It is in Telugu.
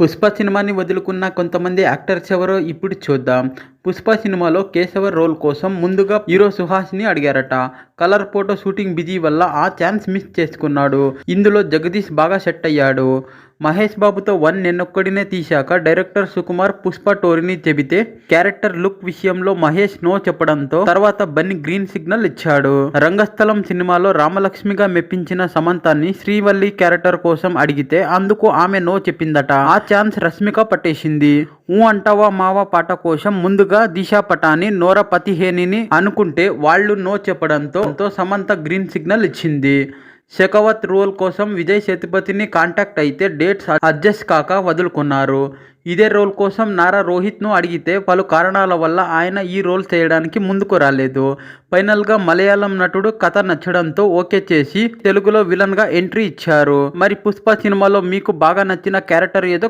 పుష్ప సినిమాని వదులుకున్న కొంతమంది యాక్టర్స్ ఎవరో ఇప్పుడు చూద్దాం. పుష్ప సినిమాలో కేశవ రోల్ కోసం ముందుగా హీరో సుహాస్ని అడిగారట. కలర్ ఫోటో షూటింగ్ బిజీ వల్ల ఆ ఛాన్స్ మిస్ చేసుకున్నాడు. ఇందులో జగదీష్ బాగా సెట్ అయ్యాడు. మహేష్ బాబుతో వన్ నేనొక్కడినే తీశాక డైరెక్టర్ సుకుమార్ పుష్ప టోరీని చెబితే క్యారెక్టర్ లుక్ విషయంలో మహేష్ నో చెప్పడంతో తర్వాత బన్నీ గ్రీన్ సిగ్నల్ ఇచ్చాడు. రంగస్థలం సినిమాలో రామలక్ష్మిగా మెప్పించిన సమంతాన్ని శ్రీవల్లి క్యారెక్టర్ కోసం అడిగితే అందుకు ఆమె నో చెప్పిందట. ఆ ఛాన్స్ రష్మిక పట్టేసింది. ఊ అంటావా మావా పాట కోసం ముందుగా దిశా పటాని, నోరా పతిహేనిని అనుకుంటే వాళ్ళు నో చెప్పడంతో సమంత గ్రీన్ సిగ్నల్ ఇచ్చింది. షెకావత్ రోల్ కోసం విజయ్ సేతుపతిని కాంటాక్ట్ అయితే డేట్స్ అడ్జస్ట్ కాక వదులుకున్నారు. ఇదే రోల్ కోసం నారా రోహిత్ను అడిగితే పలు కారణాల వల్ల ఆయన ఈ రోల్ చేయడానికి ముందుకు రాలేదు. ఫైనల్గా మలయాళం నటుడు కథ నచ్చడంతో ఓకే చేసి తెలుగులో విలన్గా ఎంట్రీ ఇచ్చారు. మరి పుష్ప సినిమాలో మీకు బాగా నచ్చిన క్యారెక్టర్ ఏదో